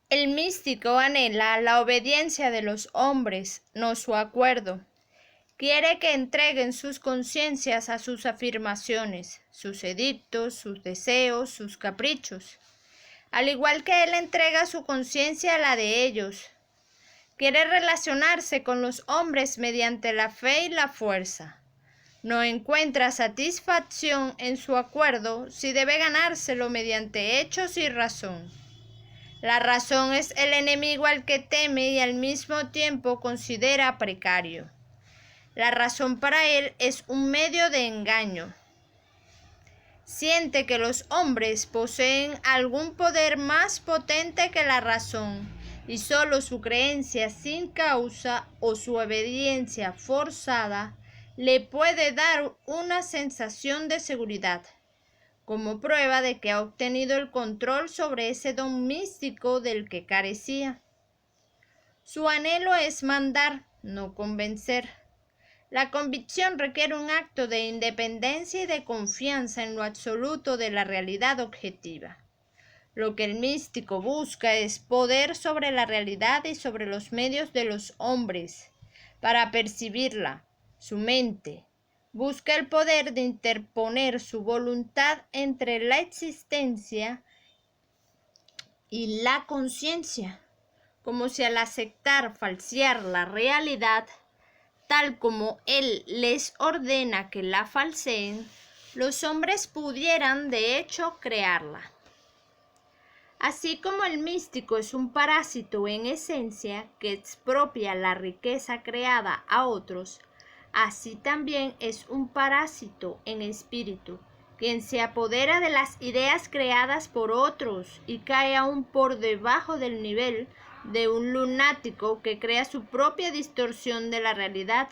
El místico anhela la obediencia de los hombres, no su acuerdo. Quiere que entreguen sus conciencias a sus afirmaciones, sus edictos, sus deseos, sus caprichos, al igual que él entrega su conciencia a la de ellos. Quiere relacionarse con los hombres mediante la fe y la fuerza. No encuentra satisfacción en su acuerdo si debe ganárselo mediante hechos y razón. La razón es el enemigo al que teme y al mismo tiempo considera precario. La razón para él es un medio de engaño. Siente que los hombres poseen algún poder más potente que la razón, y solo su creencia sin causa o su obediencia forzada le puede dar una sensación de seguridad, como prueba de que ha obtenido el control sobre ese don místico del que carecía. Su anhelo es mandar, no convencer. La convicción requiere un acto de independencia y de confianza en lo absoluto de la realidad objetiva. Lo que el místico busca es poder sobre la realidad y sobre los medios de los hombres para percibirla. Su mente busca el poder de interponer su voluntad entre la existencia y la conciencia, como si al aceptar falsear la realidad, tal como él les ordena que la falseen, los hombres pudieran de hecho crearla. Así como el místico es un parásito en esencia que expropia la riqueza creada a otros, así también es un parásito en espíritu, quien se apodera de las ideas creadas por otros y cae aún por debajo del nivel de un lunático que crea su propia distorsión de la realidad.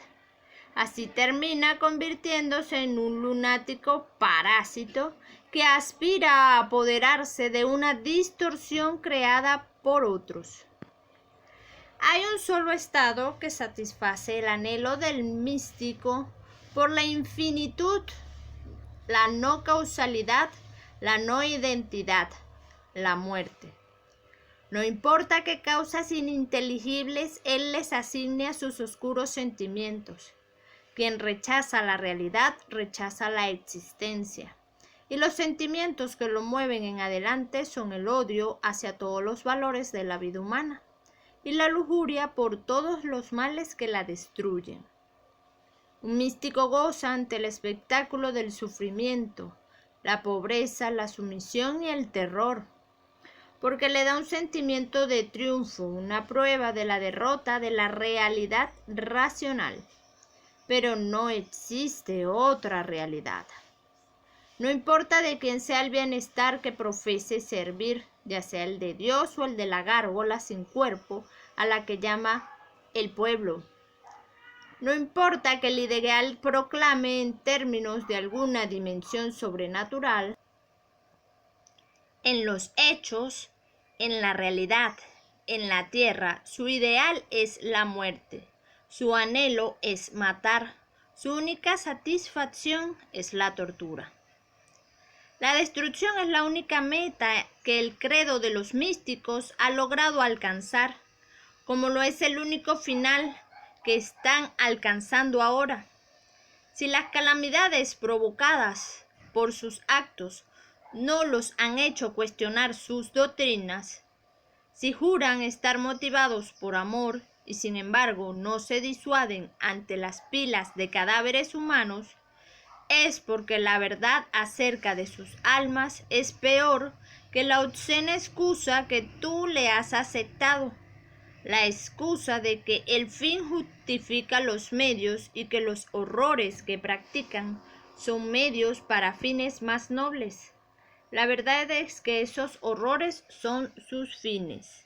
Así termina convirtiéndose en un lunático parásito que aspira a apoderarse de una distorsión creada por otros. Hay un solo estado que satisface el anhelo del místico por la infinitud, la no causalidad, la no identidad, la muerte. No importa qué causas ininteligibles él les asigne a sus oscuros sentimientos. Quien rechaza la realidad, rechaza la existencia. Y los sentimientos que lo mueven en adelante son el odio hacia todos los valores de la vida humana y la lujuria por todos los males que la destruyen. Un místico goza ante el espectáculo del sufrimiento, la pobreza, la sumisión y el terror, porque le da un sentimiento de triunfo, una prueba de la derrota de la realidad racional. Pero no existe otra realidad. No importa de quién sea el bienestar que profese servir, ya sea el de Dios o el de la gárgola sin cuerpo, a la que llama el pueblo. No importa que el ideal proclame en términos de alguna dimensión sobrenatural, en los hechos, en la realidad, en la tierra, su ideal es la muerte. Su anhelo es matar. Su única satisfacción es la tortura. La destrucción es la única meta que el credo de los místicos ha logrado alcanzar, como lo es el único final que están alcanzando ahora. Si las calamidades provocadas por sus actos no los han hecho cuestionar sus doctrinas, si juran estar motivados por amor y sin embargo no se disuaden ante las pilas de cadáveres humanos, es porque la verdad acerca de sus almas es peor que la obscena excusa que tú le has aceptado, la excusa de que el fin justifica los medios y que los horrores que practican son medios para fines más nobles. La verdad es que esos horrores son sus fines.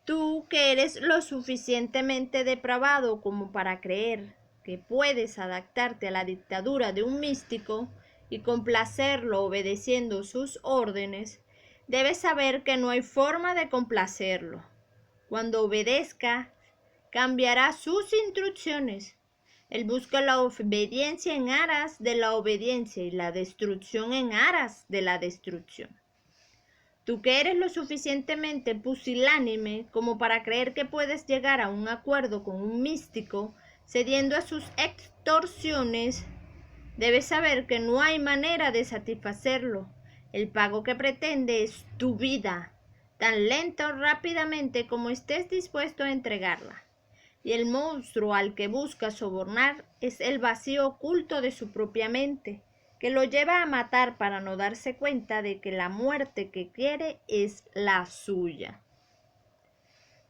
Tú que eres lo suficientemente depravado como para creer que puedes adaptarte a la dictadura de un místico y complacerlo obedeciendo sus órdenes, debes saber que no hay forma de complacerlo. Cuando obedezca, cambiará sus instrucciones. Él busca la obediencia en aras de la obediencia y la destrucción en aras de la destrucción. Tú que eres lo suficientemente pusilánime como para creer que puedes llegar a un acuerdo con un místico, cediendo a sus extorsiones, debes saber que no hay manera de satisfacerlo. El pago que pretende es tu vida, tan lenta o rápidamente como estés dispuesto a entregarla. Y el monstruo al que busca sobornar es el vacío oculto de su propia mente, que lo lleva a matar para no darse cuenta de que la muerte que quiere es la suya.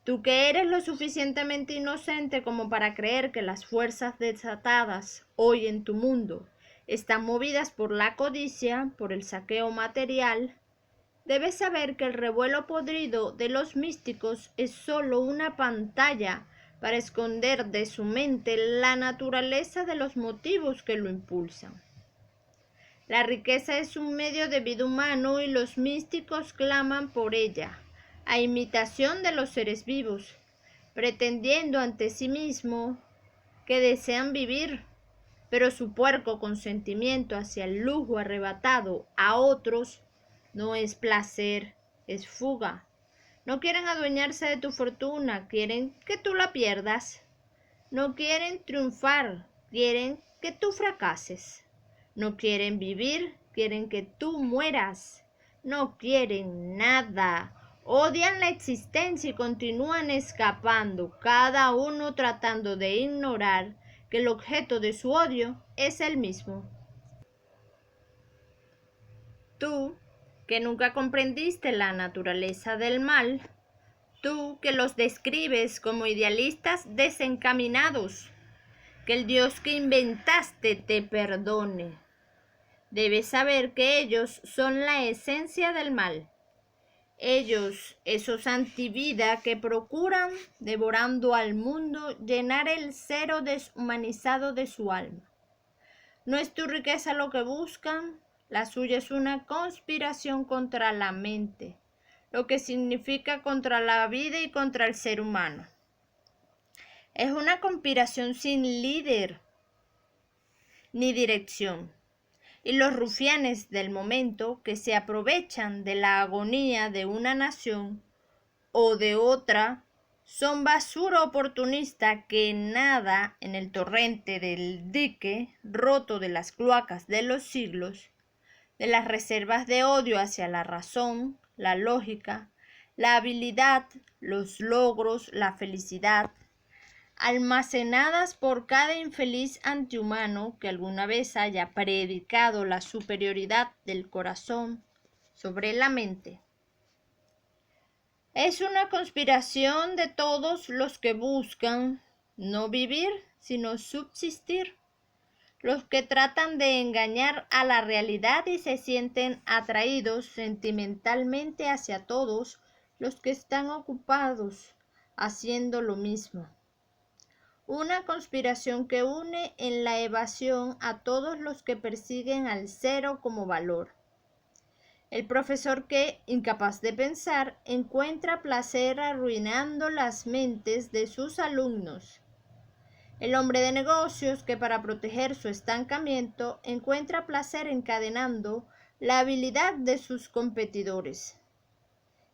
Tú que eres lo suficientemente inocente como para creer que las fuerzas desatadas hoy en tu mundo están movidas por la codicia, por el saqueo material, debes saber que el revuelo podrido de los místicos es solo una pantalla para esconder de su mente la naturaleza de los motivos que lo impulsan. La riqueza es un medio de vida humano y los místicos claman por ella, a imitación de los seres vivos, pretendiendo ante sí mismo que desean vivir, pero su puerco consentimiento hacia el lujo arrebatado a otros no es placer, es fuga. No quieren adueñarse de tu fortuna, quieren que tú la pierdas. No quieren triunfar, quieren que tú fracases. No quieren vivir, quieren que tú mueras. No quieren nada. Odian la existencia y continúan escapando, cada uno tratando de ignorar que el objeto de su odio es el mismo. Tú, que nunca comprendiste la naturaleza del mal, tú que los describes como idealistas desencaminados, que el Dios que inventaste te perdone. Debes saber que ellos son la esencia del mal. Ellos, esos antivida que procuran, devorando al mundo, llenar el cero deshumanizado de su alma. No es tu riqueza lo que buscan, la suya es una conspiración contra la mente, lo que significa contra la vida y contra el ser humano. Es una conspiración sin líder ni dirección. Y los rufianes del momento que se aprovechan de la agonía de una nación o de otra son basura oportunista que nada en el torrente del dique roto de las cloacas de los siglos, de las reservas de odio hacia la razón, la lógica, la habilidad, los logros, la felicidad, almacenadas por cada infeliz antihumano que alguna vez haya predicado la superioridad del corazón sobre la mente. Es una conspiración de todos los que buscan no vivir, sino subsistir, los que tratan de engañar a la realidad y se sienten atraídos sentimentalmente hacia todos los que están ocupados haciendo lo mismo. Una conspiración que une en la evasión a todos los que persiguen al cero como valor. El profesor que, incapaz de pensar, encuentra placer arruinando las mentes de sus alumnos. El hombre de negocios que para proteger su estancamiento encuentra placer encadenando la habilidad de sus competidores.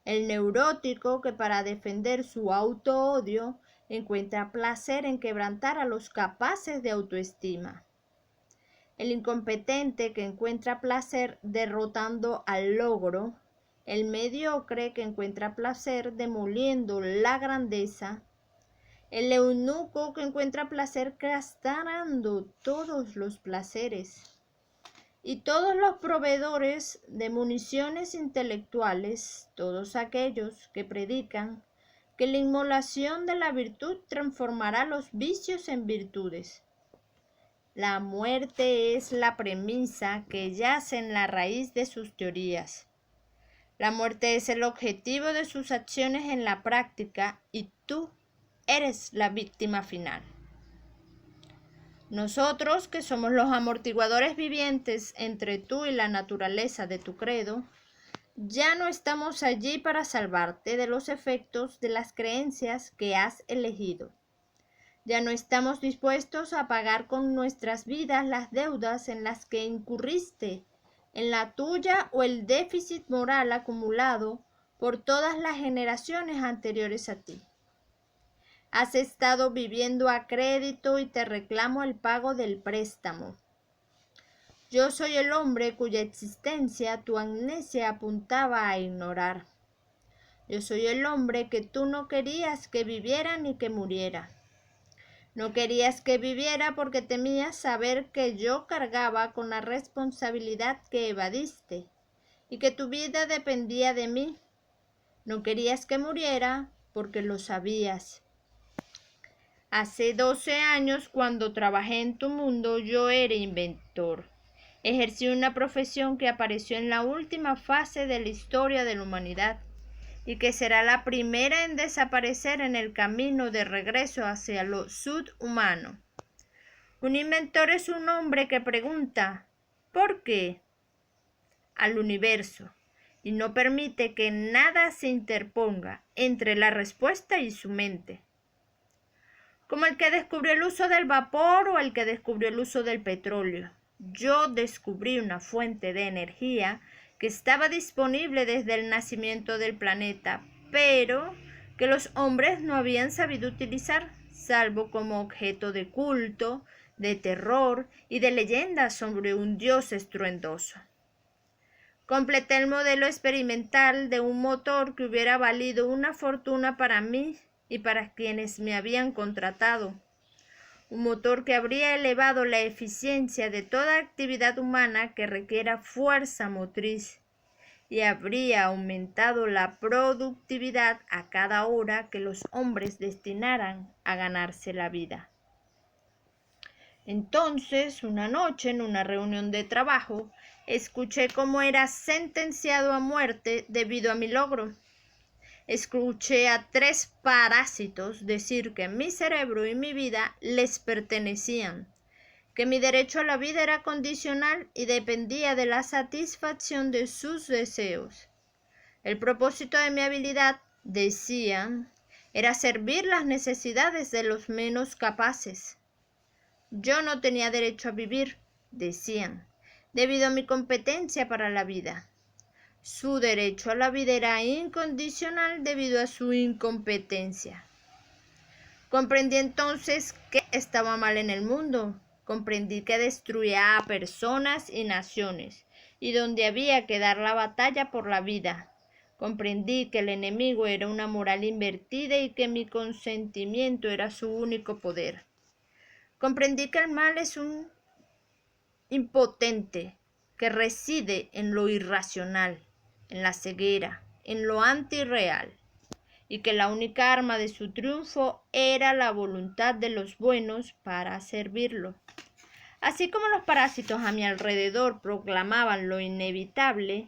El neurótico que para defender su auto-odio encuentra placer en quebrantar a los capaces de autoestima. El incompetente que encuentra placer derrotando al logro. El mediocre que encuentra placer demoliendo la grandeza. El eunuco que encuentra placer castrando todos los placeres. Y todos los proveedores de municiones intelectuales, todos aquellos que predican que la inmolación de la virtud transformará los vicios en virtudes. La muerte es la premisa que yace en la raíz de sus teorías. La muerte es el objetivo de sus acciones en la práctica y tú eres la víctima final. Nosotros, que somos los amortiguadores vivientes entre tú y la naturaleza de tu credo, ya no estamos allí para salvarte de los efectos de las creencias que has elegido. Ya no estamos dispuestos a pagar con nuestras vidas las deudas en las que incurriste en la tuya o el déficit moral acumulado por todas las generaciones anteriores a ti. Has estado viviendo a crédito y te reclamo el pago del préstamo. Yo soy el hombre cuya existencia tu amnesia apuntaba a ignorar. Yo soy el hombre que tú no querías que viviera ni que muriera. No querías que viviera porque temías saber que yo cargaba con la responsabilidad que evadiste y que tu vida dependía de mí. No querías que muriera porque lo sabías. Hace 12 años, cuando trabajé en tu mundo, yo era inventor. Ejercí una profesión que apareció en la última fase de la historia de la humanidad y que será la primera en desaparecer en el camino de regreso hacia lo subhumano. Un inventor es un hombre que pregunta ¿por qué? Al universo y no permite que nada se interponga entre la respuesta y su mente. Como el que descubrió el uso del vapor o el que descubrió el uso del petróleo. Yo descubrí una fuente de energía que estaba disponible desde el nacimiento del planeta, pero que los hombres no habían sabido utilizar, salvo como objeto de culto, de terror y de leyendas sobre un dios estruendoso. Completé el modelo experimental de un motor que hubiera valido una fortuna para mí y para quienes me habían contratado. Un motor que habría elevado la eficiencia de toda actividad humana que requiera fuerza motriz y habría aumentado la productividad a cada hora que los hombres destinaran a ganarse la vida. Entonces, una noche, en una reunión de trabajo, escuché cómo era sentenciado a muerte debido a mi logro. Escuché a 3 parásitos decir que mi cerebro y mi vida les pertenecían, que mi derecho a la vida era condicional y dependía de la satisfacción de sus deseos. El propósito de mi habilidad, decían, era servir las necesidades de los menos capaces. Yo no tenía derecho a vivir, decían, debido a mi competencia para la vida. Su derecho a la vida era incondicional debido a su incompetencia. Comprendí entonces que estaba mal en el mundo. Comprendí que destruía a personas y naciones, y donde había que dar la batalla por la vida. Comprendí que el enemigo era una moral invertida y que mi consentimiento era su único poder. Comprendí que el mal es un impotente que reside en lo irracional, en la ceguera, en lo antirreal, y que la única arma de su triunfo era la voluntad de los buenos para servirlo. Así como los parásitos a mi alrededor proclamaban lo inevitable,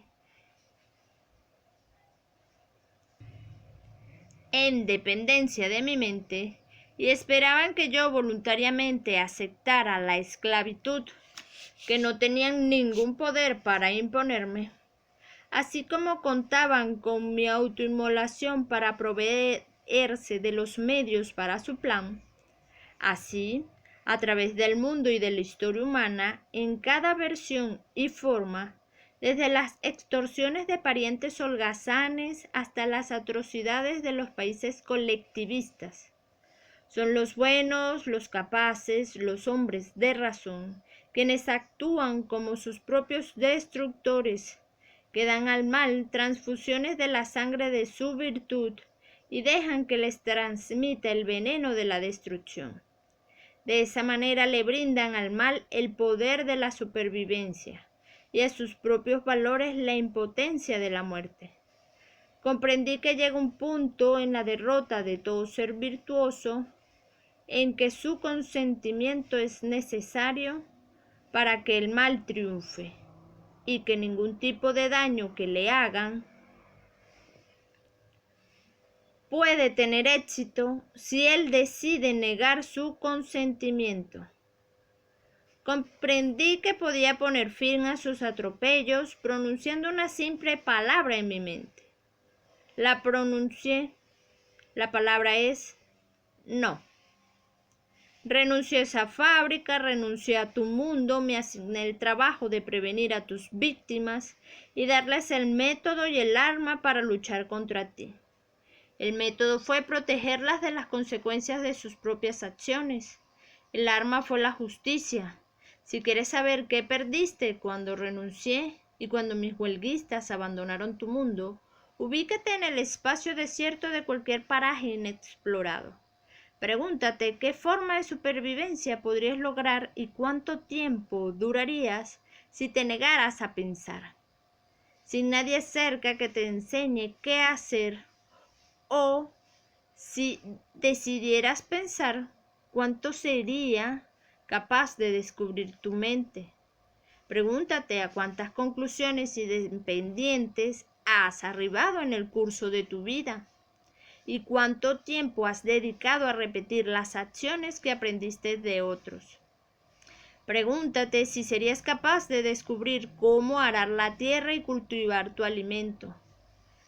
en dependencia de mi mente, y esperaban que yo voluntariamente aceptara la esclavitud, que no tenían ningún poder para imponerme. Así como contaban con mi autoinmolación para proveerse de los medios para su plan, así, a través del mundo y de la historia humana, en cada versión y forma, desde las extorsiones de parientes holgazanes hasta las atrocidades de los países colectivistas, son los buenos, los capaces, los hombres de razón, quienes actúan como sus propios destructores, que dan al mal transfusiones de la sangre de su virtud y dejan que les transmita el veneno de la destrucción. De esa manera le brindan al mal el poder de la supervivencia y a sus propios valores la impotencia de la muerte. Comprendí que llega un punto en la derrota de todo ser virtuoso en que su consentimiento es necesario para que el mal triunfe, y que ningún tipo de daño que le hagan puede tener éxito si él decide negar su consentimiento. Comprendí que podía poner fin a sus atropellos pronunciando una simple palabra en mi mente. La pronuncié. La palabra es no. Renuncié a esa fábrica, renuncié a tu mundo, me asigné el trabajo de prevenir a tus víctimas y darles el método y el arma para luchar contra ti. El método fue protegerlas de las consecuencias de sus propias acciones. El arma fue la justicia. Si quieres saber qué perdiste cuando renuncié y cuando mis huelguistas abandonaron tu mundo, ubícate en el espacio desierto de cualquier paraje inexplorado. Pregúntate qué forma de supervivencia podrías lograr y cuánto tiempo durarías si te negaras a pensar. Sin nadie cerca que te enseñe qué hacer, o si decidieras pensar, ¿cuánto sería capaz de descubrir tu mente? Pregúntate a cuántas conclusiones independientes has arribado en el curso de tu vida y cuánto tiempo has dedicado a repetir las acciones que aprendiste de otros. Pregúntate si serías capaz de descubrir cómo arar la tierra y cultivar tu alimento.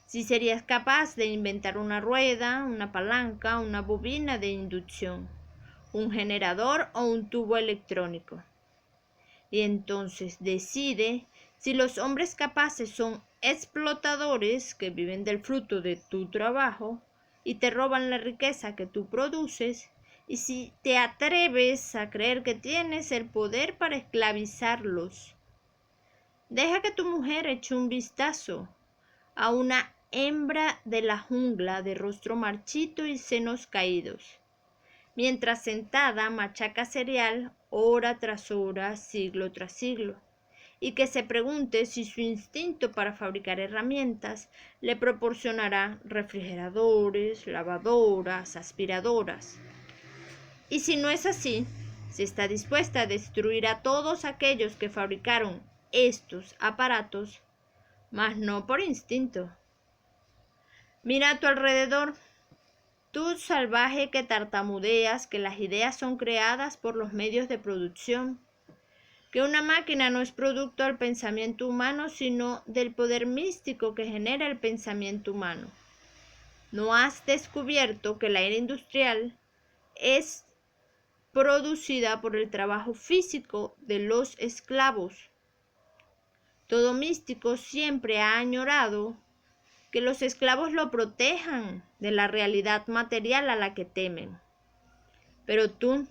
Si serías capaz de inventar una rueda, una palanca, una bobina de inducción, un generador o un tubo electrónico. Y entonces decide si los hombres capaces son explotadores que viven del fruto de tu trabajo y te roban la riqueza que tú produces, y si te atreves a creer que tienes el poder para esclavizarlos. Deja que tu mujer eche un vistazo a una hembra de la jungla de rostro marchito y senos caídos, mientras sentada machaca cereal hora tras hora, siglo tras siglo, y que se pregunte si su instinto para fabricar herramientas le proporcionará refrigeradores, lavadoras, aspiradoras. Y si no es así, si está dispuesta a destruir a todos aquellos que fabricaron estos aparatos, mas no por instinto. Mira a tu alrededor, tú salvaje que tartamudeas que las ideas son creadas por los medios de producción, que una máquina no es producto del pensamiento humano, sino del poder místico que genera el pensamiento humano. ¿No has descubierto que la era industrial es producida por el trabajo físico de los esclavos? Todo místico siempre ha añorado que los esclavos lo protejan de la realidad material a la que temen. Pero tú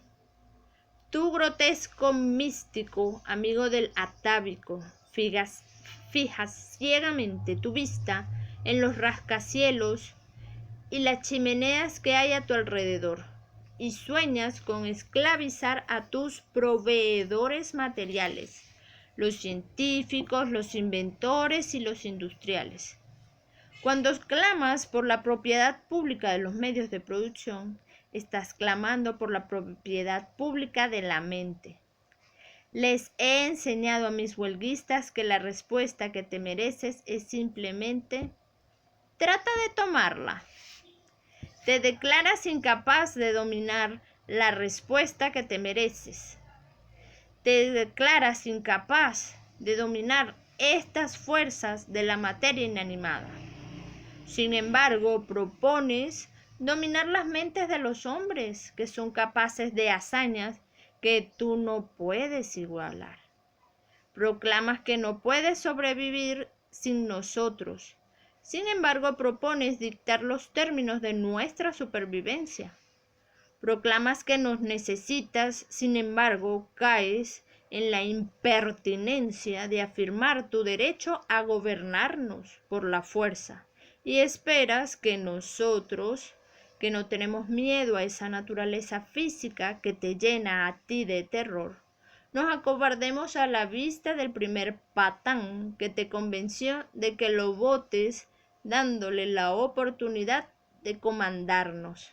grotesco místico, amigo del atávico, fijas ciegamente tu vista en los rascacielos y las chimeneas que hay a tu alrededor, y sueñas con esclavizar a tus proveedores materiales, los científicos, los inventores y los industriales. Cuando clamas por la propiedad pública de los medios de producción, estás clamando por la propiedad pública de la mente. Les he enseñado a mis huelguistas que la respuesta que te mereces es simplemente: trata de tomarla. Te declaras incapaz de dominar la respuesta que te mereces. Te declaras incapaz de dominar estas fuerzas de la materia inanimada. Sin embargo, propones dominar las mentes de los hombres, que son capaces de hazañas que tú no puedes igualar. Proclamas que no puedes sobrevivir sin nosotros. Sin embargo, propones dictar los términos de nuestra supervivencia. Proclamas que nos necesitas, sin embargo, caes en la impertinencia de afirmar tu derecho a gobernarnos por la fuerza. Y esperas que nosotros, que no tenemos miedo a esa naturaleza física que te llena a ti de terror, nos acobardemos a la vista del primer patán que te convenció de que lo votes, dándole la oportunidad de comandarnos.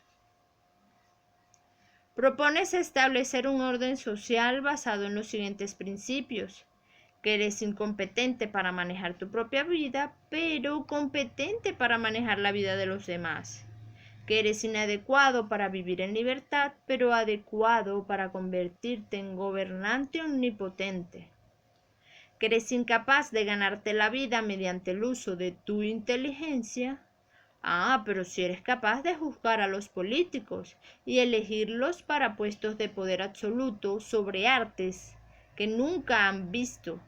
Propones establecer un orden social basado en los siguientes principios: que eres incompetente para manejar tu propia vida, pero competente para manejar la vida de los demás. Que eres inadecuado para vivir en libertad, pero adecuado para convertirte en gobernante omnipotente. Que eres incapaz de ganarte la vida mediante el uso de tu inteligencia, Ah, pero si eres capaz de juzgar a los políticos y elegirlos para puestos de poder absoluto sobre artes que nunca han visto,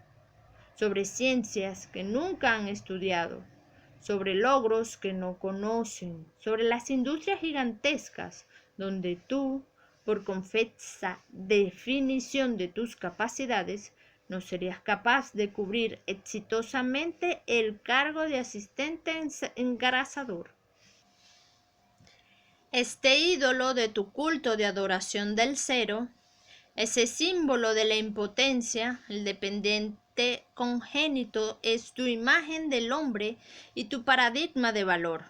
sobre ciencias que nunca han estudiado, sobre logros que no conocen, sobre las industrias gigantescas donde tú, por confesa definición de tus capacidades, no serías capaz de cubrir exitosamente el cargo de asistente engrasador. Este ídolo de tu culto de adoración del cero, ese símbolo de la impotencia, el dependiente congénito, es tu imagen del hombre y tu paradigma de valor,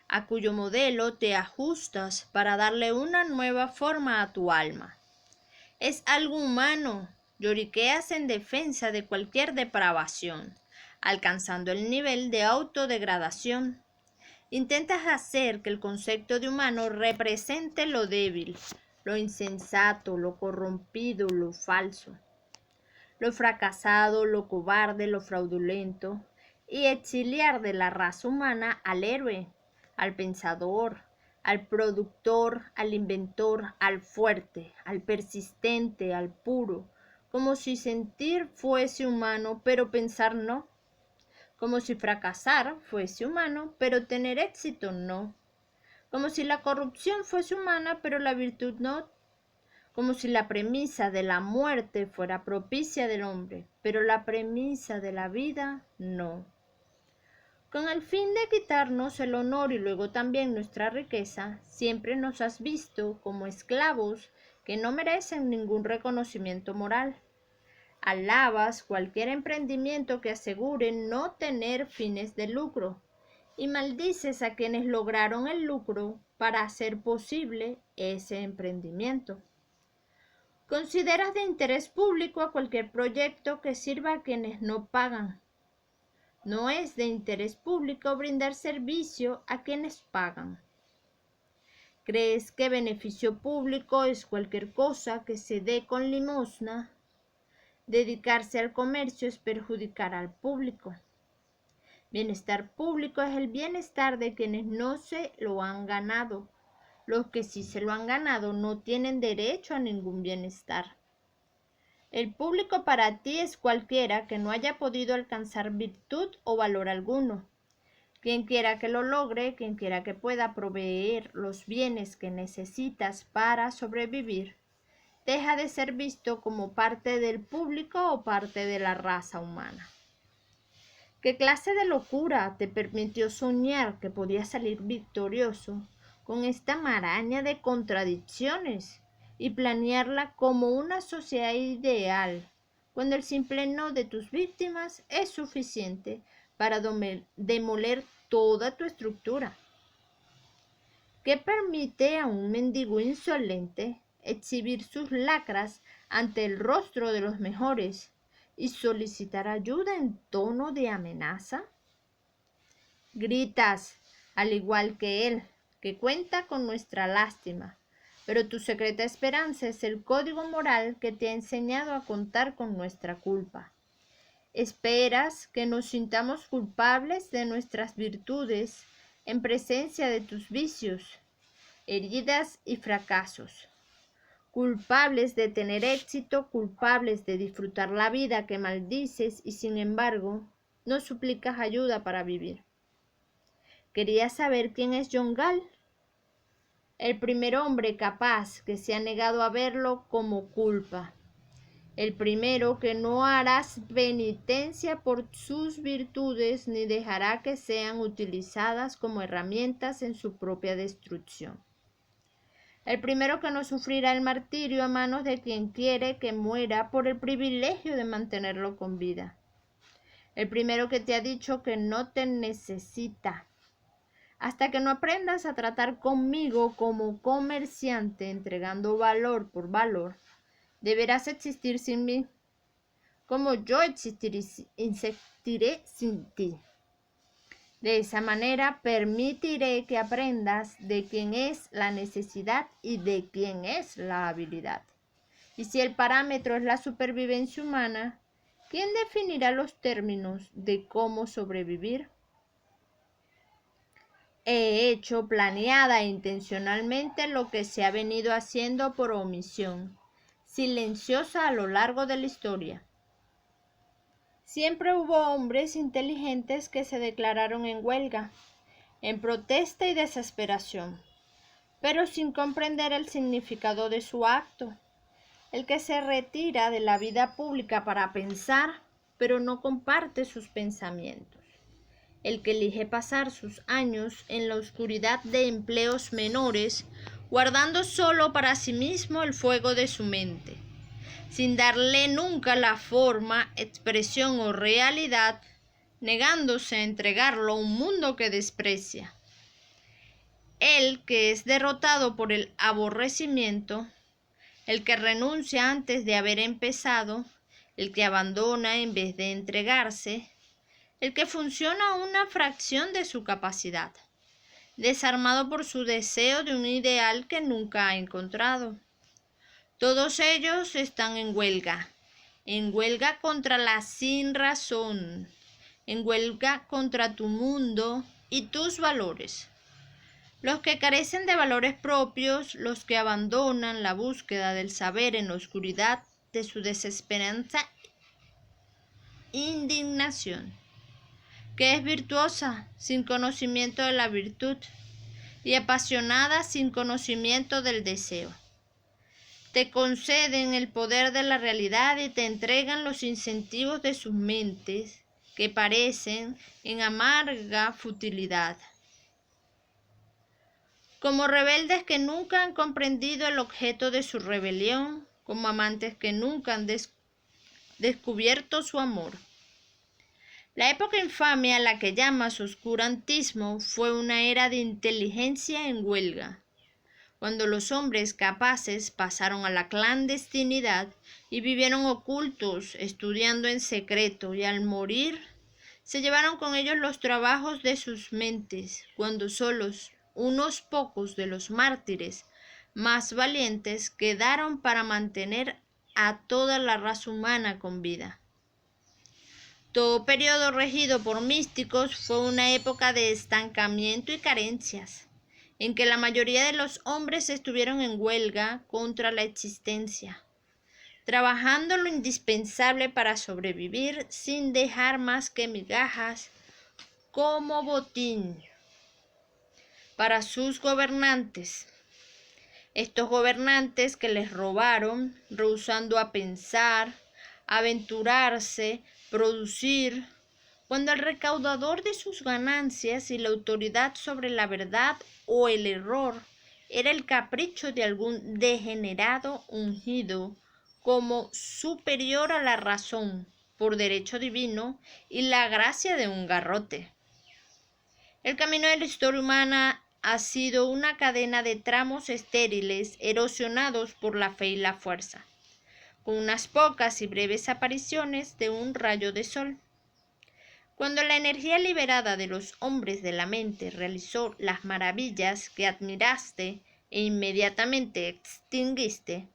a cuyo modelo te ajustas para darle una nueva forma a tu alma. Es algo humano, lloriqueas en defensa de cualquier depravación, alcanzando el nivel de autodegradación. Intentas hacer que el concepto de humano represente lo débil, lo insensato, lo corrompido, lo falso, lo fracasado, lo cobarde, lo fraudulento, y exiliar de la raza humana al héroe, al pensador, al productor, al inventor, al fuerte, al persistente, al puro, como si sentir fuese humano, pero pensar no, como si fracasar fuese humano, pero tener éxito no, como si la corrupción fuese humana, pero la virtud no, como si la premisa de la muerte fuera propicia del hombre, pero la premisa de la vida no. Con el fin de quitarnos el honor y luego también nuestra riqueza, siempre nos has visto como esclavos que no merecen ningún reconocimiento moral. Alabas cualquier emprendimiento que asegure no tener fines de lucro y maldices a quienes lograron el lucro para hacer posible ese emprendimiento. Consideras de interés público a cualquier proyecto que sirva a quienes no pagan. No es de interés público brindar servicio a quienes pagan. ¿Crees que beneficio público es cualquier cosa que se dé con limosna? Dedicarse al comercio es perjudicar al público. Bienestar público es el bienestar de quienes no se lo han ganado. Los que sí se lo han ganado no tienen derecho a ningún bienestar. El público para ti es cualquiera que no haya podido alcanzar virtud o valor alguno. Quien quiera que lo logre, quien quiera que pueda proveer los bienes que necesitas para sobrevivir, deja de ser visto como parte del público o parte de la raza humana. ¿Qué clase de locura te permitió soñar que podías salir victorioso con esta maraña de contradicciones y planearla como una sociedad ideal, cuando el simple no de tus víctimas es suficiente para demoler toda tu estructura? ¿Qué permite a un mendigo insolente exhibir sus lacras ante el rostro de los mejores y solicitar ayuda en tono de amenaza? Gritas, al igual que él, que cuenta con nuestra lástima, pero tu secreta esperanza es el código moral que te ha enseñado a contar con nuestra culpa. Esperas que nos sintamos culpables de nuestras virtudes en presencia de tus vicios, heridas y fracasos, culpables de tener éxito, culpables de disfrutar la vida que maldices y sin embargo no suplicas ayuda para vivir. ¿Querías saber quién es John Gall? El primer hombre capaz que se ha negado a verlo como culpa. El primero que no hará penitencia por sus virtudes ni dejará que sean utilizadas como herramientas en su propia destrucción. El primero que no sufrirá el martirio a manos de quien quiere que muera por el privilegio de mantenerlo con vida. El primero que te ha dicho que no te necesita. Hasta que no aprendas a tratar conmigo como comerciante, entregando valor por valor, deberás existir sin mí, como yo existiré sin ti. De esa manera permitiré que aprendas de quién es la necesidad y de quién es la habilidad. Y si el parámetro es la supervivencia humana, ¿quién definirá los términos de cómo sobrevivir? He hecho planeada e intencionalmente lo que se ha venido haciendo por omisión, silenciosa a lo largo de la historia. Siempre hubo hombres inteligentes que se declararon en huelga, en protesta y desesperación, pero sin comprender el significado de su acto. El que se retira de la vida pública para pensar, pero no comparte sus pensamientos. El que elige pasar sus años en la oscuridad de empleos menores, guardando solo para sí mismo el fuego de su mente, sin darle nunca la forma, expresión o realidad, negándose a entregarlo a un mundo que desprecia. El que es derrotado por el aborrecimiento, el que renuncia antes de haber empezado, el que abandona en vez de entregarse, el que funciona a una fracción de su capacidad, desarmado por su deseo de un ideal que nunca ha encontrado. Todos ellos están en huelga contra la sinrazón, en huelga contra tu mundo y tus valores. Los que carecen de valores propios, los que abandonan la búsqueda del saber en la oscuridad de su desesperanza, indignación, que es virtuosa sin conocimiento de la virtud y apasionada sin conocimiento del deseo. Te conceden el poder de la realidad y te entregan los incentivos de sus mentes que parecen en amarga futilidad. Como rebeldes que nunca han comprendido el objeto de su rebelión, como amantes que nunca han descubierto su amor. La época infame a la que llamas oscurantismo fue una era de inteligencia en huelga, cuando los hombres capaces pasaron a la clandestinidad y vivieron ocultos, estudiando en secreto, y al morir se llevaron con ellos los trabajos de sus mentes, cuando solos unos pocos de los mártires más valientes quedaron para mantener a toda la raza humana con vida. Todo periodo regido por místicos fue una época de estancamiento y carencias, en que la mayoría de los hombres estuvieron en huelga contra la existencia, trabajando lo indispensable para sobrevivir sin dejar más que migajas como botín para sus gobernantes. Estos gobernantes que les robaron, rehusando a pensar, aventurarse, producir, cuando el recaudador de sus ganancias y la autoridad sobre la verdad o el error era el capricho de algún degenerado ungido como superior a la razón por derecho divino y la gracia de un garrote. El camino de la historia humana ha sido una cadena de tramos estériles erosionados por la fe y la fuerza, con unas pocas y breves apariciones de un rayo de sol. Cuando la energía liberada de los hombres de la mente realizó las maravillas que admiraste e inmediatamente extinguiste,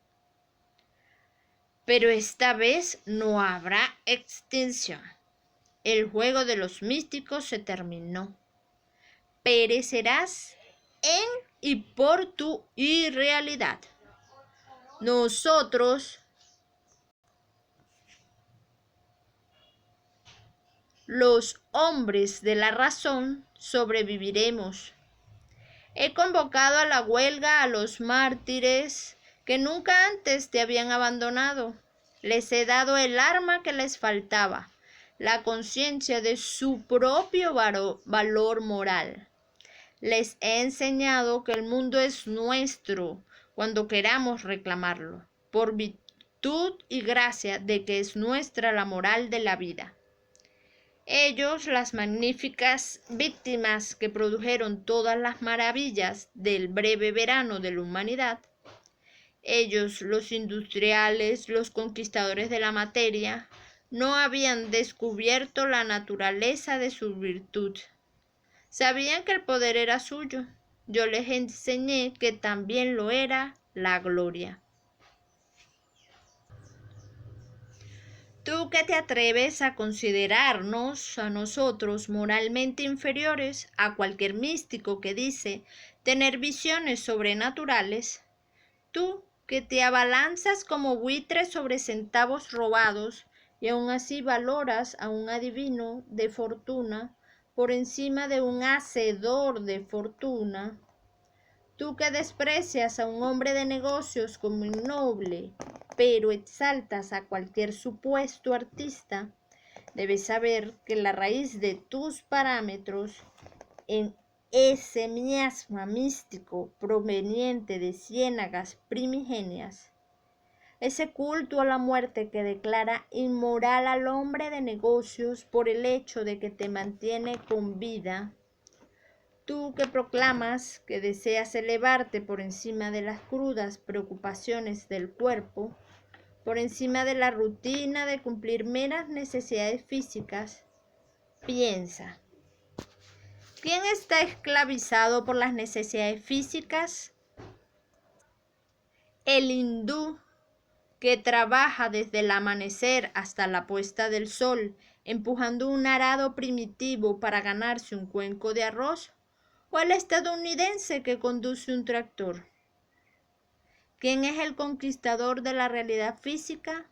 pero esta vez no habrá extinción. El juego de los místicos se terminó. Perecerás en y por tu irrealidad. Nosotros, los hombres de la razón, sobreviviremos. He convocado a la huelga a los mártires que nunca antes te habían abandonado. Les he dado el arma que les faltaba, la conciencia de su propio valor moral. Les he enseñado que el mundo es nuestro cuando queramos reclamarlo, por virtud y gracia de que es nuestra la moral de la vida. Ellos, las magníficas víctimas que produjeron todas las maravillas del breve verano de la humanidad, ellos, los industriales, los conquistadores de la materia, no habían descubierto la naturaleza de su virtud. Sabían que el poder era suyo. Yo les enseñé que también lo era la gloria. Tú que te atreves a considerarnos a nosotros moralmente inferiores a cualquier místico que dice tener visiones sobrenaturales, tú que te abalanzas como buitres sobre centavos robados y aún así valoras a un adivino de fortuna por encima de un hacedor de fortuna, tú que desprecias a un hombre de negocios como innoble, pero exaltas a cualquier supuesto artista, debes saber que la raíz de tus parámetros en ese miasma místico proveniente de ciénagas primigenias, ese culto a la muerte que declara inmoral al hombre de negocios por el hecho de que te mantiene con vida, tú que proclamas que deseas elevarte por encima de las crudas preocupaciones del cuerpo, por encima de la rutina de cumplir meras necesidades físicas, piensa. ¿Quién está esclavizado por las necesidades físicas? El hindú que trabaja desde el amanecer hasta la puesta del sol, empujando un arado primitivo para ganarse un cuenco de arroz, o el estadounidense que conduce un tractor. ¿Quién es el conquistador de la realidad física?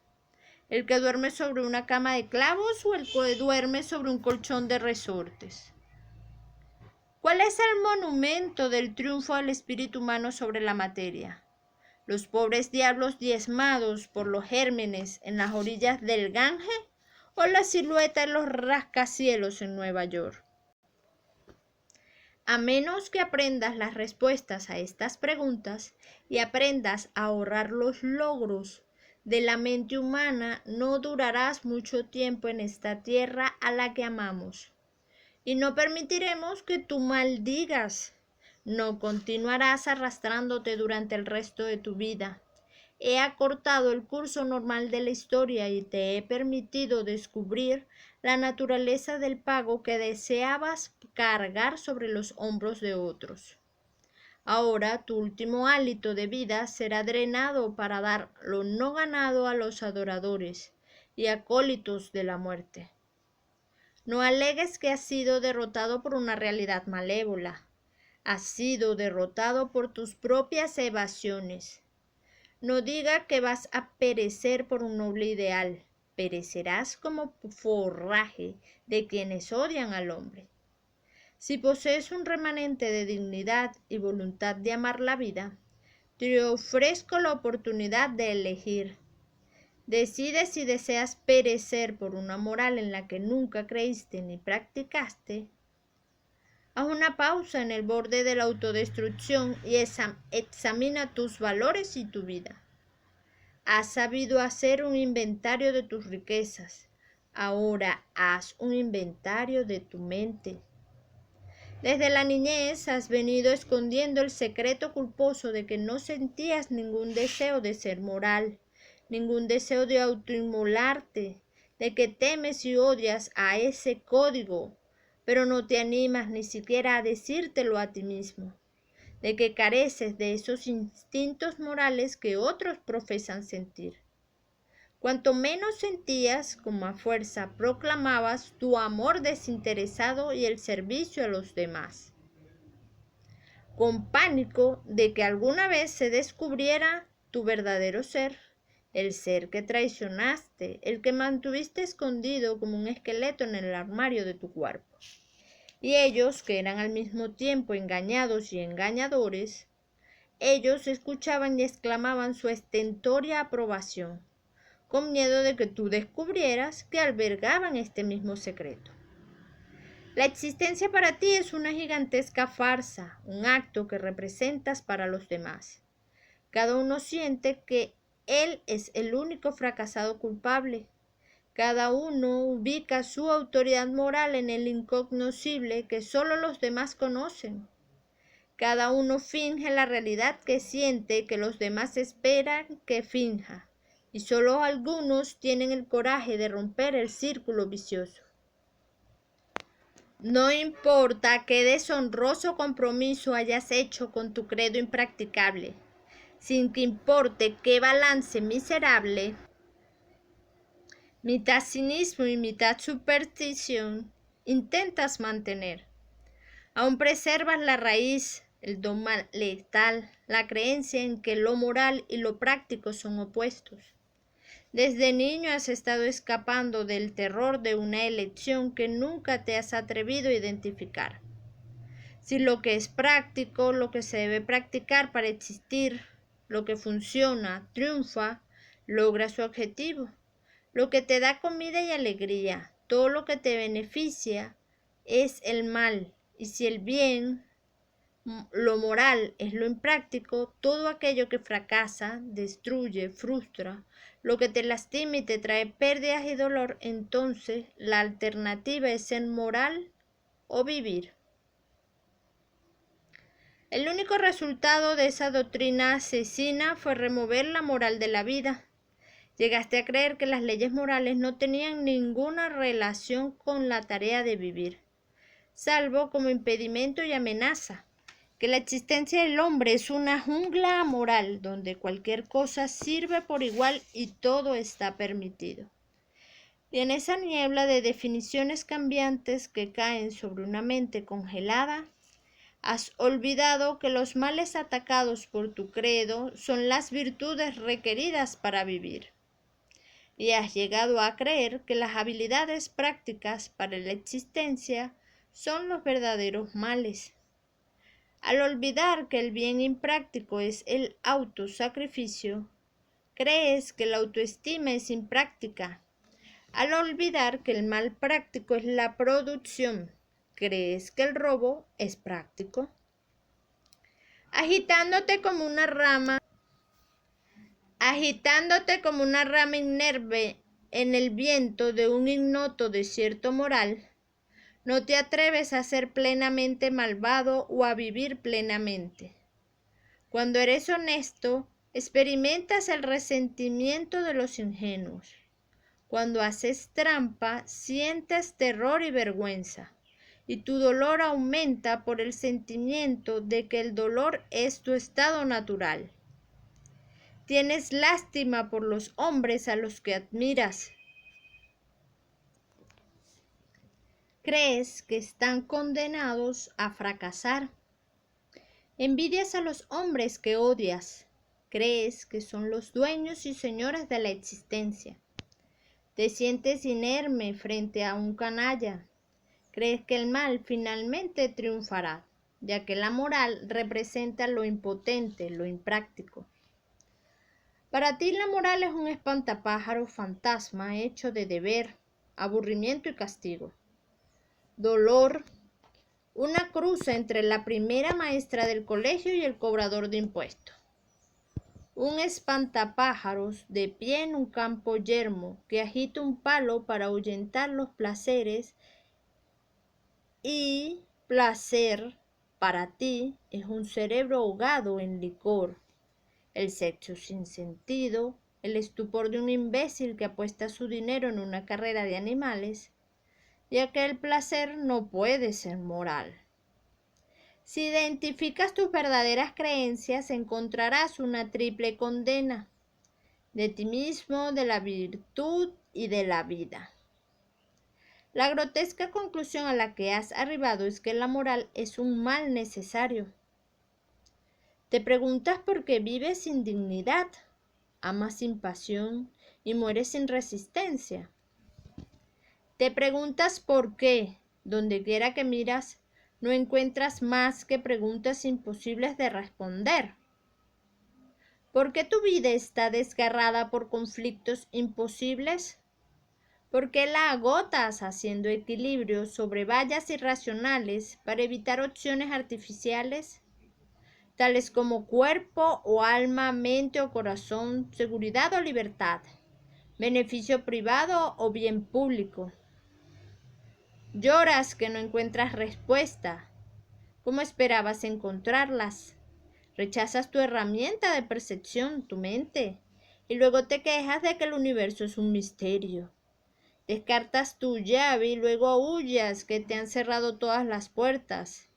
¿El que duerme sobre una cama de clavos o el que duerme sobre un colchón de resortes? ¿Cuál es el monumento del triunfo del espíritu humano sobre la materia? ¿Los pobres diablos diezmados por los gérmenes en las orillas del Gange o la silueta de los rascacielos en Nueva York? A menos que aprendas las respuestas a estas preguntas y aprendas a ahorrar los logros de la mente humana, no durarás mucho tiempo en esta tierra a la que amamos. Y no permitiremos que tú maldigas. No continuarás arrastrándote durante el resto de tu vida. He acortado el curso normal de la historia y te he permitido descubrir la naturaleza del pago que deseabas cargar sobre los hombros de otros. Ahora tu último hálito de vida será drenado para dar lo no ganado a los adoradores y acólitos de la muerte. No alegues que has sido derrotado por una realidad malévola. Has sido derrotado por tus propias evasiones. No diga que vas a perecer por un noble ideal. Perecerás como forraje de quienes odian al hombre. Si posees un remanente de dignidad y voluntad de amar la vida, te ofrezco la oportunidad de elegir. Decide si deseas perecer por una moral en la que nunca creíste ni practicaste. Haz una pausa en el borde de la autodestrucción y examina tus valores y tu vida. Has sabido hacer un inventario de tus riquezas. Ahora haz un inventario de tu mente. Desde la niñez has venido escondiendo el secreto culposo de que no sentías ningún deseo de ser moral, ningún deseo de autoinmolarte, de que temes y odias a ese código, pero no te animas ni siquiera a decírtelo a ti mismo, de que careces de esos instintos morales que otros profesan sentir. Cuanto menos sentías, con más fuerza proclamabas tu amor desinteresado y el servicio a los demás, con pánico de que alguna vez se descubriera tu verdadero ser, el ser que traicionaste, el que mantuviste escondido como un esqueleto en el armario de tu cuerpo. Y ellos, que eran al mismo tiempo engañados y engañadores, ellos escuchaban y exclamaban su estentórea aprobación, con miedo de que tú descubrieras que albergaban este mismo secreto. La existencia para ti es una gigantesca farsa, un acto que representas para los demás. Cada uno siente que él es el único fracasado culpable. Cada uno ubica su autoridad moral en el incognoscible que solo los demás conocen. Cada uno finge la realidad que siente que los demás esperan que finja, y solo algunos tienen el coraje de romper el círculo vicioso. No importa qué deshonroso compromiso hayas hecho con tu credo impracticable, sin que importe qué balance miserable mitad cinismo y mitad superstición, intentas mantener. Aún preservas la raíz, el dogma letal, la creencia en que lo moral y lo práctico son opuestos. Desde niño has estado escapando del terror de una elección que nunca te has atrevido a identificar. Si lo que es práctico, lo que se debe practicar para existir, lo que funciona, triunfa, logra su objetivo. Lo que te da comida y alegría, todo lo que te beneficia es el mal. Y si el bien, lo moral, es lo impráctico, todo aquello que fracasa, destruye, frustra, lo que te lastima y te trae pérdidas y dolor, entonces la alternativa es ser moral o vivir. El único resultado de esa doctrina asesina fue remover la moral de la vida. Llegaste a creer que las leyes morales no tenían ninguna relación con la tarea de vivir, salvo como impedimento y amenaza, que la existencia del hombre es una jungla amoral donde cualquier cosa sirve por igual y todo está permitido. Y en esa niebla de definiciones cambiantes que caen sobre una mente congelada, has olvidado que los males atacados por tu credo son las virtudes requeridas para vivir. Y has llegado a creer que las habilidades prácticas para la existencia son los verdaderos males. Al olvidar que el bien impráctico es el autosacrificio, crees que la autoestima es impráctica. Al olvidar que el mal práctico es la producción, crees que el robo es práctico. Agitándote como una rama inerme en el viento de un ignoto desierto moral, no te atreves a ser plenamente malvado o a vivir plenamente. Cuando eres honesto, experimentas el resentimiento de los ingenuos. Cuando haces trampa, sientes terror y vergüenza, y tu dolor aumenta por el sentimiento de que el dolor es tu estado natural. Tienes lástima por los hombres a los que admiras. Crees que están condenados a fracasar. Envidias a los hombres que odias. Crees que son los dueños y señores de la existencia. Te sientes inerme frente a un canalla. Crees que el mal finalmente triunfará, ya que la moral representa lo impotente, lo impráctico. Para ti la moral es un espantapájaro fantasma hecho de deber, aburrimiento y castigo. Dolor, una cruz entre la primera maestra del colegio y el cobrador de impuestos. Un espantapájaros de pie en un campo yermo que agita un palo para ahuyentar los placeres, y placer para ti es un cerebro ahogado en licor, el sexo sin sentido, el estupor de un imbécil que apuesta su dinero en una carrera de animales, ya que el placer no puede ser moral. Si identificas tus verdaderas creencias, encontrarás una triple condena de ti mismo, de la virtud y de la vida. La grotesca conclusión a la que has arribado es que la moral es un mal necesario. Te preguntas por qué vives sin dignidad, amas sin pasión y mueres sin resistencia. Te preguntas por qué, donde quiera que miras, no encuentras más que preguntas imposibles de responder. ¿Por qué tu vida está desgarrada por conflictos imposibles? ¿Por qué la agotas haciendo equilibrio sobre vallas irracionales para evitar opciones artificiales, tales como cuerpo o alma, mente o corazón, seguridad o libertad, beneficio privado o bien público? Lloras que no encuentras respuesta. ¿Cómo esperabas encontrarlas? Rechazas tu herramienta de percepción, tu mente, y luego te quejas de que el universo es un misterio. Descartas tu llave y luego huyas que te han cerrado todas las puertas.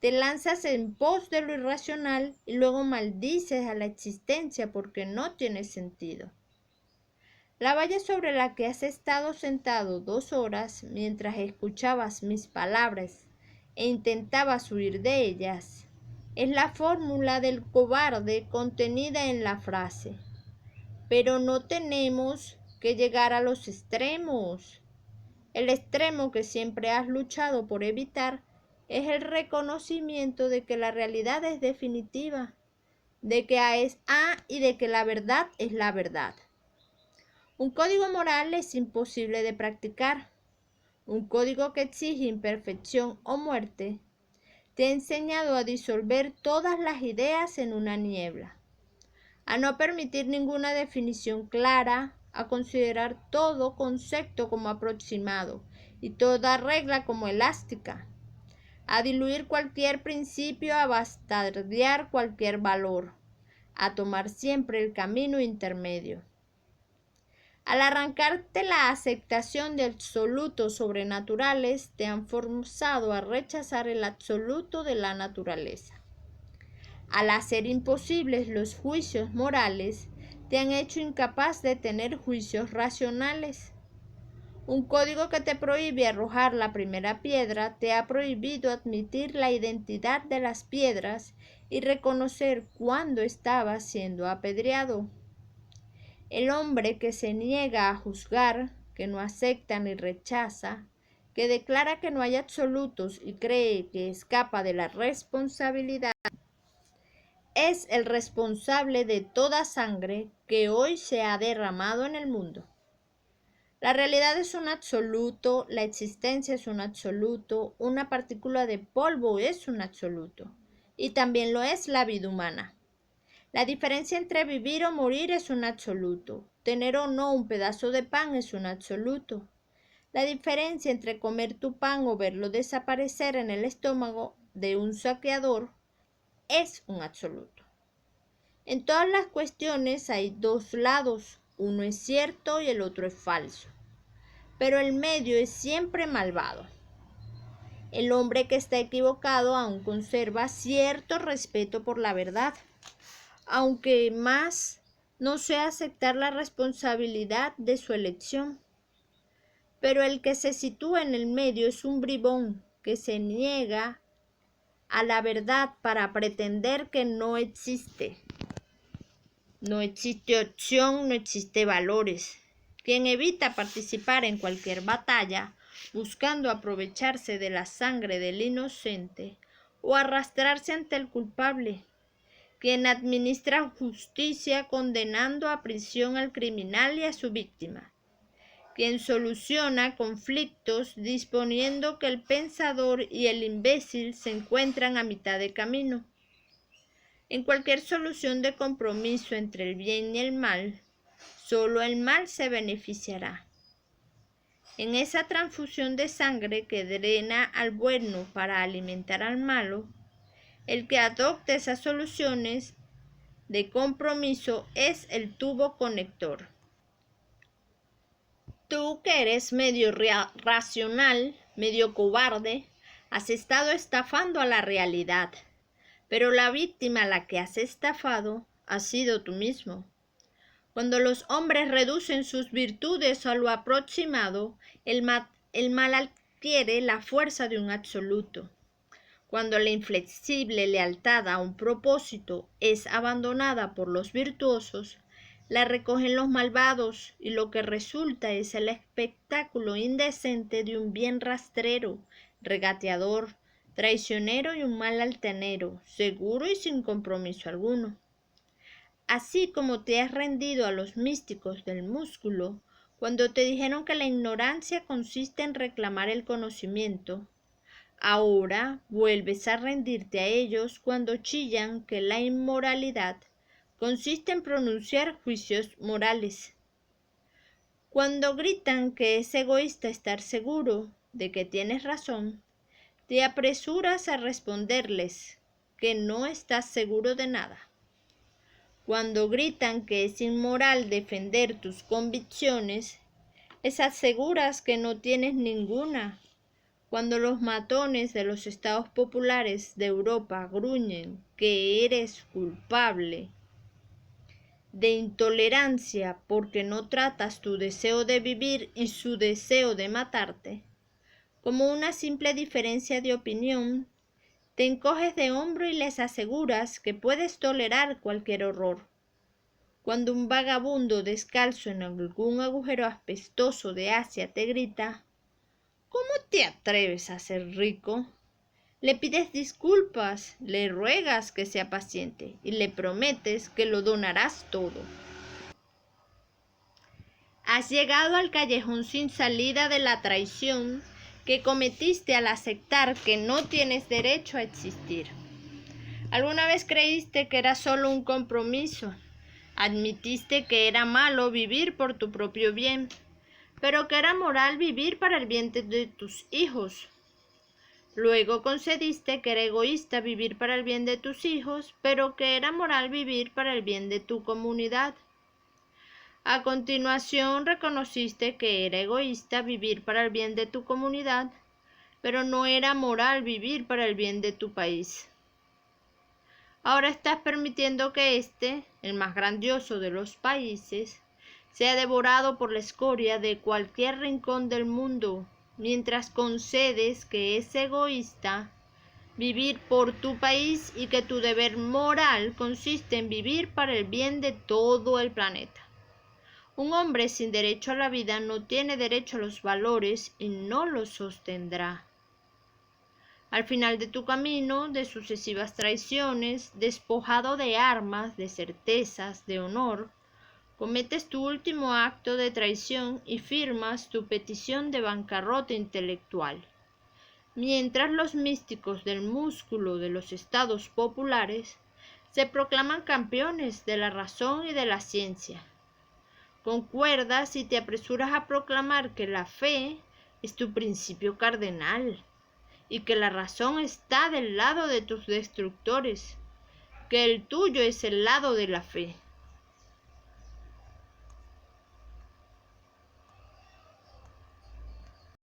Te lanzas en pos de lo irracional y luego maldices a la existencia porque no tiene sentido. La valla sobre la que has estado sentado 2 horas mientras escuchabas mis palabras e intentabas huir de ellas, es la fórmula del cobarde contenida en la frase. Pero no tenemos que llegar a los extremos. El extremo que siempre has luchado por evitar es el reconocimiento de que la realidad es definitiva, de que A es A y de que la verdad es la verdad. Un código moral es imposible de practicar. Un código que exige imperfección o muerte te ha enseñado a disolver todas las ideas en una niebla, a no permitir ninguna definición clara, a considerar todo concepto como aproximado y toda regla como elástica, a diluir cualquier principio, a bastardear cualquier valor, a tomar siempre el camino intermedio. Al arrancarte la aceptación de absolutos sobrenaturales, te han forzado a rechazar el absoluto de la naturaleza. Al hacer imposibles los juicios morales, te han hecho incapaz de tener juicios racionales. Un código que te prohíbe arrojar la primera piedra te ha prohibido admitir la identidad de las piedras y reconocer cuándo estabas siendo apedreado. El hombre que se niega a juzgar, que no acepta ni rechaza, que declara que no hay absolutos y cree que escapa de la responsabilidad, es el responsable de toda sangre que hoy se ha derramado en el mundo. La realidad es un absoluto, la existencia es un absoluto, una partícula de polvo es un absoluto, y también lo es la vida humana. La diferencia entre vivir o morir es un absoluto. Tener o no un pedazo de pan es un absoluto. La diferencia entre comer tu pan o verlo desaparecer en el estómago de un saqueador es un absoluto. En todas las cuestiones hay 2 lados, uno es cierto y el otro es falso, pero el medio es siempre malvado. El hombre que está equivocado aún conserva cierto respeto por la verdad, aunque más no sea aceptar la responsabilidad de su elección. Pero el que se sitúa en el medio es un bribón que se niega a la verdad para pretender que no existe. No existe opción, no existe valores. Quien evita participar en cualquier batalla, buscando aprovecharse de la sangre del inocente o arrastrarse ante el culpable. Quien administra justicia condenando a prisión al criminal y a su víctima. Quien soluciona conflictos disponiendo que el pensador y el imbécil se encuentran a mitad de camino. En cualquier solución de compromiso entre el bien y el mal, solo el mal se beneficiará. En esa transfusión de sangre que drena al bueno para alimentar al malo, el que adopte esas soluciones de compromiso es el tubo conector. Tú que eres medio racional, medio cobarde, has estado estafando a la realidad. Pero la víctima a la que has estafado has sido tú mismo. Cuando los hombres reducen sus virtudes a lo aproximado, el mal adquiere la fuerza de un absoluto. Cuando la inflexible lealtad a un propósito es abandonada por los virtuosos, la recogen los malvados y lo que resulta es el espectáculo indecente de un bien rastrero, regateador, traicionero y un mal altanero, seguro y sin compromiso alguno. Así como te has rendido a los místicos del músculo, cuando te dijeron que la ignorancia consiste en reclamar el conocimiento, ahora vuelves a rendirte a ellos cuando chillan que la inmoralidad consiste en pronunciar juicios morales. Cuando gritan que es egoísta estar seguro de que tienes razón, te apresuras a responderles que no estás seguro de nada. Cuando gritan que es inmoral defender tus convicciones, les aseguras que no tienes ninguna. Cuando los matones de los estados populares de Europa gruñen que eres culpable de intolerancia porque no tratas tu deseo de vivir y su deseo de matarte como una simple diferencia de opinión, te encoges de hombro y les aseguras que puedes tolerar cualquier horror. Cuando un vagabundo descalzo en algún agujero asbestoso de Asia te grita, ¿cómo te atreves a ser rico? Le pides disculpas, le ruegas que sea paciente y le prometes que lo donarás todo. Has llegado al callejón sin salida de la traición que cometiste al aceptar que no tienes derecho a existir. ¿Alguna vez creíste que era solo un compromiso? Admitiste que era malo vivir por tu propio bien, pero que era moral vivir para el bien de tus hijos. Luego concediste que era egoísta vivir para el bien de tus hijos, pero que era moral vivir para el bien de tu comunidad. A continuación reconociste que era egoísta vivir para el bien de tu comunidad, pero no era moral vivir para el bien de tu país. Ahora estás permitiendo que el más grandioso de los países, sea devorado por la escoria de cualquier rincón del mundo, mientras concedes que es egoísta vivir por tu país y que tu deber moral consiste en vivir para el bien de todo el planeta. Un hombre sin derecho a la vida no tiene derecho a los valores y no los sostendrá. Al final de tu camino, de sucesivas traiciones, despojado de armas, de certezas, de honor, cometes tu último acto de traición y firmas tu petición de bancarrota intelectual. Mientras los místicos del músculo de los estados populares se proclaman campeones de la razón y de la ciencia. Concuerdas y te apresuras a proclamar que la fe es tu principio cardenal y que la razón está del lado de tus destructores, que el tuyo es el lado de la fe.